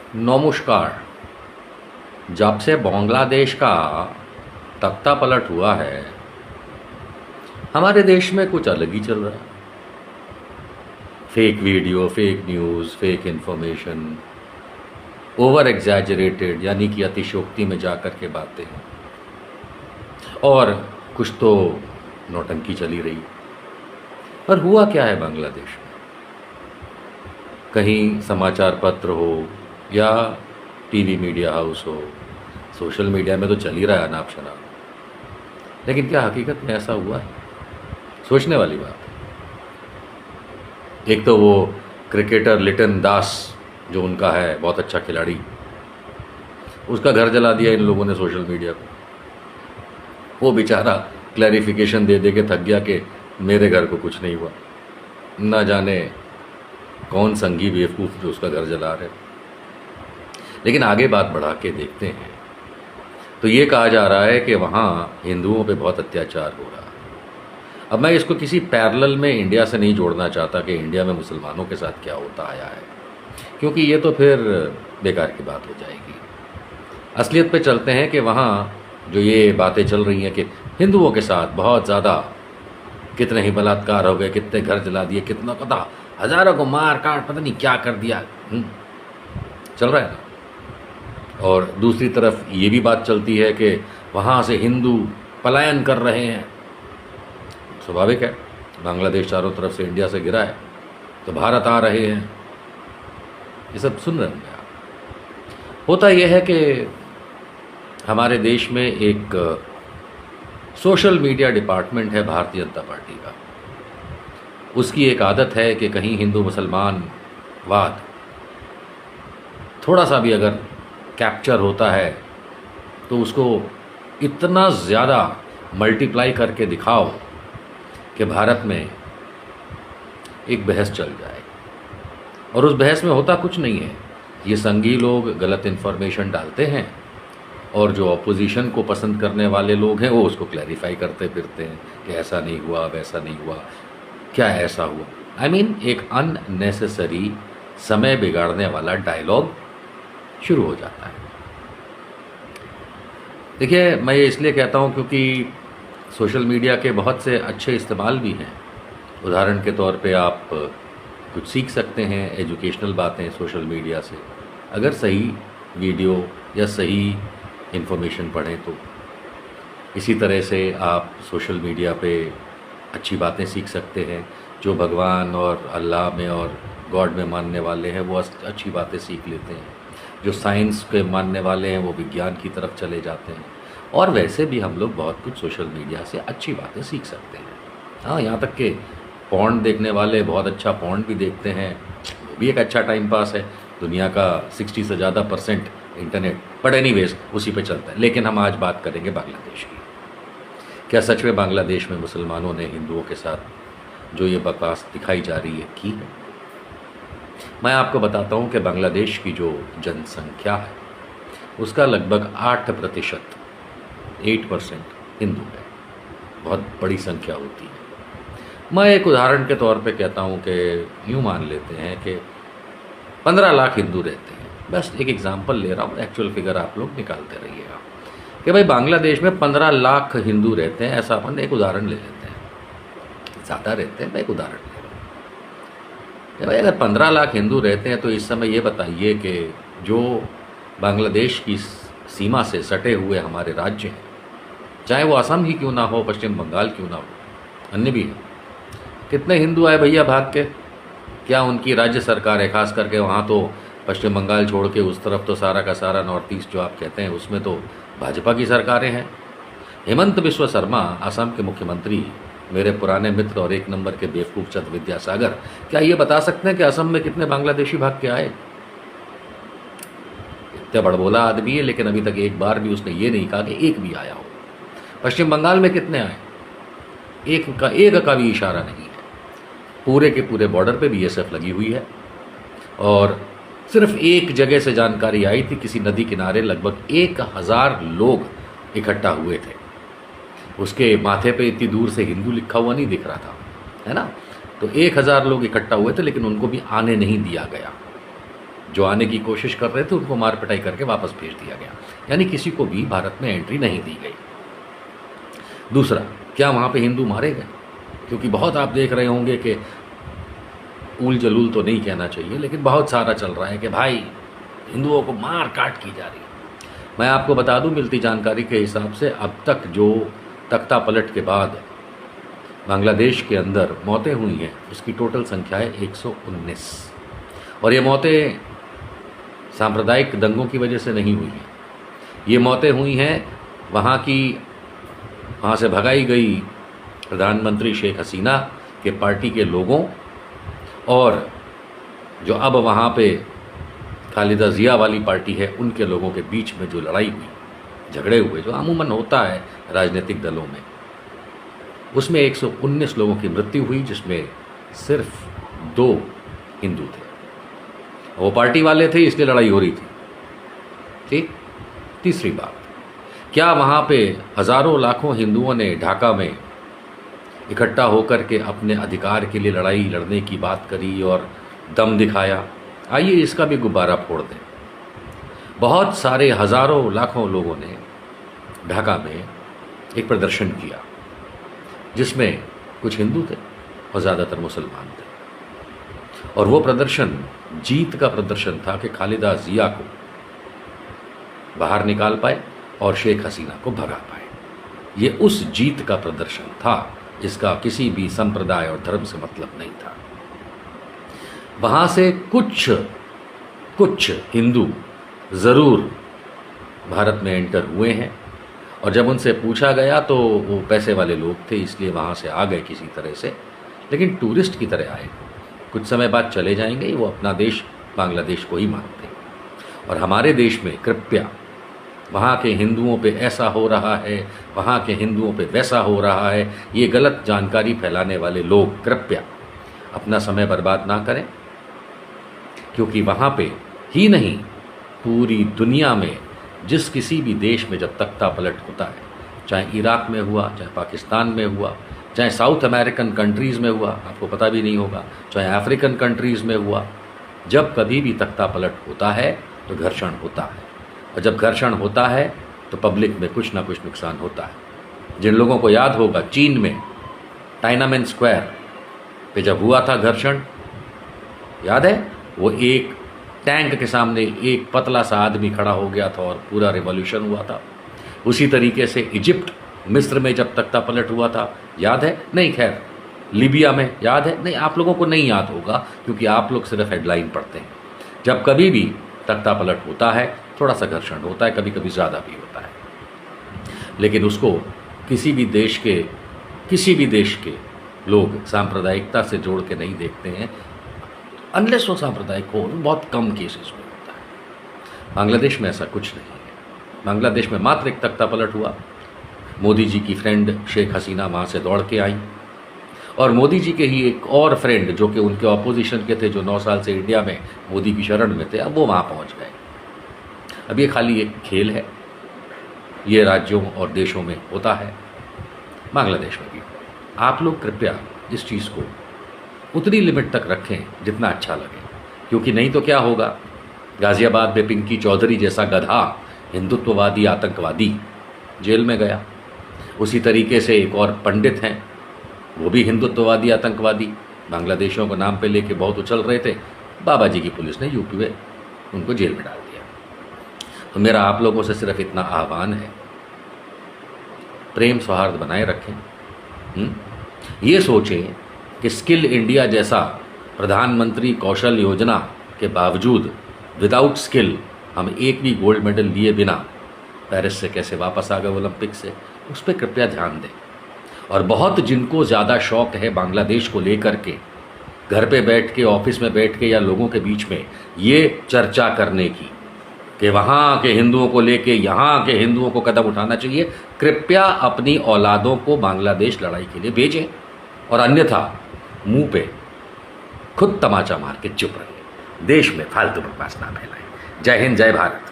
नमस्कार। जब से बांग्लादेश का तख्ता पलट हुआ है, हमारे देश में कुछ अलग ही चल रहा है। Fake video, fake news, fake information, over exaggerated यानी कि अतिशयोक्ति में जाकर के बातें, और कुछ तो नौटंकी चली रही। पर हुआ क्या है बांग्लादेश में? कहीं समाचार पत्र हो या टीवी मीडिया हाउस हो, सोशल मीडिया में तो चल ही रहा है अनाप शनाप, लेकिन क्या हकीकत में ऐसा हुआ है? सोचने वाली बात है। एक तो वो क्रिकेटर लिटन दास जो उनका है, बहुत अच्छा खिलाड़ी, उसका घर जला दिया इन लोगों ने सोशल मीडिया पर। वो बेचारा क्लैरिफिकेशन दे दे के थक गया कि मेरे घर को कुछ नहीं हुआ। ना जाने कौन संगी बेवकूफ़ जो उसका घर जला रहे। लेकिन आगे बात बढ़ा के देखते हैं तो ये कहा जा रहा है कि वहाँ हिंदुओं पे बहुत अत्याचार हो रहा है। अब मैं इसको किसी पैरेलल में इंडिया से नहीं जोड़ना चाहता कि इंडिया में मुसलमानों के साथ क्या होता आया है, क्योंकि ये तो फिर बेकार की बात हो जाएगी। असलियत पे चलते हैं कि वहाँ जो ये बातें चल रही हैं कि हिंदुओं के साथ बहुत ज़्यादा कितने ही बलात्कार हो गए, कितने घर जला दिए, कितना पता हज़ारों को मार काट पता नहीं क्या कर दिया, चल रहा है ना। और दूसरी तरफ ये भी बात चलती है कि वहाँ से हिंदू पलायन कर रहे हैं। स्वाभाविक है, बांग्लादेश चारों तरफ से इंडिया से घिरा है, तो भारत आ रहे हैं। ये सब सुन रहे हैं आप। होता यह है कि हमारे देश में एक सोशल मीडिया डिपार्टमेंट है भारतीय जनता पार्टी का। उसकी एक आदत है कि कहीं हिंदू मुसलमान वाद थोड़ा सा भी अगर कैप्चर होता है तो उसको इतना ज़्यादा मल्टीप्लाई करके दिखाओ कि भारत में एक बहस चल जाए। और उस बहस में होता कुछ नहीं है, ये संगी लोग गलत इन्फॉर्मेशन डालते हैं और जो अपोजिशन को पसंद करने वाले लोग हैं वो उसको क्लैरिफाई करते फिरते हैं कि ऐसा नहीं हुआ, वैसा नहीं हुआ, क्या ऐसा हुआ। आई मीन एक अननेसेसरी समय बिगाड़ने वाला डायलॉग शुरू हो जाता है। देखिए, मैं ये इसलिए कहता हूँ क्योंकि सोशल मीडिया के बहुत से अच्छे इस्तेमाल भी हैं। उदाहरण के तौर पे आप कुछ सीख सकते हैं, एजुकेशनल बातें सोशल मीडिया से, अगर सही वीडियो या सही इन्फॉर्मेशन पढ़ें तो। इसी तरह से आप सोशल मीडिया पे अच्छी बातें सीख सकते हैं। जो भगवान और अल्लाह में और गॉड में मानने वाले हैं वो अच्छी बातें सीख लेते हैं। जो साइंस के मानने वाले हैं वो विज्ञान की तरफ चले जाते हैं। और वैसे भी हम लोग बहुत कुछ सोशल मीडिया से अच्छी बातें सीख सकते हैं। हाँ, यहाँ तक कि पॉर्न देखने वाले बहुत अच्छा पॉर्न भी देखते हैं, वो भी एक अच्छा टाइम पास है। दुनिया का 60 से ज़्यादा % इंटरनेट, बट एनीवेज उसी पे चलता है। लेकिन हम आज बात करेंगे बांग्लादेश की। क्या सच में बांग्लादेश में मुसलमानों ने हिंदुओं के साथ जो ये बकवास दिखाई जा रही है की है? मैं आपको बताता हूँ कि बांग्लादेश की जो जनसंख्या है उसका लगभग 8% हिंदू है। बहुत बड़ी संख्या होती है। मैं एक उदाहरण के तौर पे कहता हूँ कि यूँ मान लेते हैं कि 15 लाख हिंदू रहते हैं। बस एक एग्जांपल ले रहा हूँ, एक्चुअल फिगर आप लोग निकालते रहिएगा कि भाई बांग्लादेश में 15 लाख हिंदू रहते हैं। ऐसा अपन एक उदाहरण ले लेते हैं, ज़्यादा रहते हैं, मैं एक उदाहरण ले रहा हूँ। भाई अगर 15 लाख हिंदू रहते हैं तो इस समय ये बताइए कि जो बांग्लादेश की सीमा से सटे हुए हमारे राज्य हैं, चाहे वो असम ही क्यों ना हो, पश्चिम बंगाल क्यों ना हो, अन्य भी हैं, कितने हिंदू आए भैया भाग के? क्या उनकी राज्य सरकार है? खास करके वहाँ तो पश्चिम बंगाल छोड़ के उस तरफ तो सारा का सारा नॉर्थ ईस्ट जो आप कहते हैं उसमें तो भाजपा की सरकारें हैं। हेमंत बिश्व शर्मा असम के मुख्यमंत्री, मेरे पुराने मित्र और एक नंबर के बेवकूफ़ चंद विद्यासागर, क्या ये बता सकते हैं कि असम में कितने बांग्लादेशी भाग के आए? इतना बड़बोला आदमी है, लेकिन अभी तक एक बार भी उसने ये नहीं कहा कि एक भी आया हो। पश्चिम बंगाल में कितने आए? एक का भी इशारा नहीं है। पूरे के पूरे बॉर्डर पे बीएसएफ लगी हुई है। और सिर्फ एक जगह से जानकारी आई थी, किसी नदी किनारे लगभग 1000 लोग इकट्ठा हुए थे। उसके माथे पे इतनी दूर से हिंदू लिखा हुआ नहीं दिख रहा था, है ना। तो 1000 लोग इकट्ठा हुए थे, लेकिन उनको भी आने नहीं दिया गया। जो आने की कोशिश कर रहे थे उनको मार पिटाई करके वापस भेज दिया गया, यानी किसी को भी भारत में एंट्री नहीं दी गई। दूसरा, क्या वहाँ पे हिंदू मारे गए? क्योंकि बहुत आप देख रहे होंगे कि ऊल जलूल तो नहीं कहना चाहिए, लेकिन बहुत सारा चल रहा है कि भाई हिंदुओं को मार काट की जा रही है। मैं आपको बता दूं, मिलती जानकारी के हिसाब से अब तक जो तख्ता पलट के बाद बांग्लादेश के अंदर मौतें हुई हैं उसकी टोटल संख्या है 119, और ये मौतें सांप्रदायिक दंगों की वजह से नहीं हुई हैं। ये मौतें हुई हैं वहाँ से भगाई गई प्रधानमंत्री शेख हसीना के पार्टी के लोगों, और जो अब वहाँ पे खालिदा जिया वाली पार्टी है उनके लोगों के बीच में जो लड़ाई हुई, झगड़े हुए, जो अमूमन होता है राजनीतिक दलों में, उसमें 119 लोगों की मृत्यु हुई, जिसमें सिर्फ 2 हिंदू थे। वो पार्टी वाले थे इसलिए लड़ाई हो रही थी। ठीक। तीसरी बात, क्या वहाँ पे हज़ारों लाखों हिंदुओं ने ढाका में इकट्ठा होकर के अपने अधिकार के लिए लड़ाई लड़ने की बात करी और दम दिखाया? आइए इसका भी गुब्बारा फोड़ दें। बहुत सारे हज़ारों लाखों लोगों ने ढाका में एक प्रदर्शन किया जिसमें कुछ हिंदू थे और ज़्यादातर मुसलमान थे, और वो प्रदर्शन जीत का प्रदर्शन था कि खालिदा जिया को बाहर निकाल पाए और शेख हसीना को भगा पाए। ये उस जीत का प्रदर्शन था, इसका किसी भी संप्रदाय और धर्म से मतलब नहीं था। वहाँ से कुछ हिंदू ज़रूर भारत में एंटर हुए हैं, और जब उनसे पूछा गया तो वो पैसे वाले लोग थे इसलिए वहाँ से आ गए किसी तरह से, लेकिन टूरिस्ट की तरह आए, कुछ समय बाद चले जाएंगे। वो अपना देश बांग्लादेश को ही मानते हैं। और हमारे देश में कृपया वहाँ के हिंदुओं पे ऐसा हो रहा है, वहाँ के हिंदुओं पे वैसा हो रहा है, ये गलत जानकारी फैलाने वाले लोग कृपया अपना समय बर्बाद ना करें, क्योंकि वहाँ पे ही नहीं पूरी दुनिया में जिस किसी भी देश में जब तख्ता पलट होता है, चाहे इराक में हुआ, चाहे पाकिस्तान में हुआ, चाहे साउथ अमेरिकन कंट्रीज़ में हुआ, आपको पता भी नहीं होगा, चाहे अफ्रीकन कंट्रीज़ में हुआ, जब कभी भी तख्ता पलट होता है तो घर्षण होता है, और जब घर्षण होता है तो पब्लिक में कुछ ना कुछ नुकसान होता है। जिन लोगों को याद होगा, चीन में टाइनामेन स्क्वायर पे जब हुआ था घर्षण, याद है? वो एक टैंक के सामने एक पतला सा आदमी खड़ा हो गया था और पूरा रिवॉल्यूशन हुआ था। उसी तरीके से इजिप्ट, मिस्र में जब तख्ता पलट हुआ था, याद है? नहीं, खैर लीबिया में, याद है? नहीं, आप लोगों को नहीं याद होगा क्योंकि आप लोग सिर्फ हेडलाइन पढ़ते हैं। जब कभी भी तख्ता पलट होता है थोड़ा सा घर्षण होता है, कभी कभी ज़्यादा भी होता है, लेकिन उसको किसी भी देश के लोग सांप्रदायिकता से जोड़ के नहीं देखते हैं, अनलेस वो सांप्रदायिक हो, बहुत कम केसेस में होता है। बांग्लादेश में ऐसा कुछ नहीं है। बांग्लादेश में मात्र एक तख्ता पलट हुआ, मोदी जी की फ्रेंड शेख हसीना वहाँ से दौड़ के आई, और मोदी जी के ही एक और फ्रेंड जो कि उनके ऑपोजिशन के थे, जो 9 साल से इंडिया में मोदी की शरण में थे, अब वो वहाँ पहुँच गए। अब ये खाली एक खेल है, ये राज्यों और देशों में होता है, बांग्लादेश में भी। आप लोग कृपया इस चीज़ को उतनी लिमिट तक रखें जितना अच्छा लगे, क्योंकि नहीं तो क्या होगा, गाज़ियाबाद में पिंकी चौधरी जैसा गधा हिंदुत्ववादी आतंकवादी जेल में गया, उसी तरीके से एक और पंडित हैं, वो भी हिंदुत्ववादी आतंकवादी बांग्लादेशियों को नाम पे लेके बहुत उछल रहे थे, बाबा जी की पुलिस ने यूपी में उनको जेल में डाल दिया। तो मेरा आप लोगों से सिर्फ इतना आह्वान है, प्रेम सौहार्द बनाए रखें। ये सोचें कि स्किल इंडिया जैसा प्रधानमंत्री कौशल योजना के बावजूद विदाउट स्किल हम एक भी गोल्ड मेडल लिए बिना पेरिस से कैसे वापस आ गए ओलंपिक से, उस पर कृपया ध्यान दें। और बहुत जिनको ज़्यादा शौक है बांग्लादेश को लेकर के, घर पे बैठ के, ऑफिस में बैठ के या लोगों के बीच में ये चर्चा करने की कि वहाँ के हिंदुओं को लेके यहाँ के हिंदुओं को कदम उठाना चाहिए, कृपया अपनी औलादों को बांग्लादेश लड़ाई के लिए भेजें, और अन्यथा मुंह पे खुद तमाचा मार के चुप रहिए। देश में फालतू बकवास ना फैलाएं। जय हिंद, जय भारत।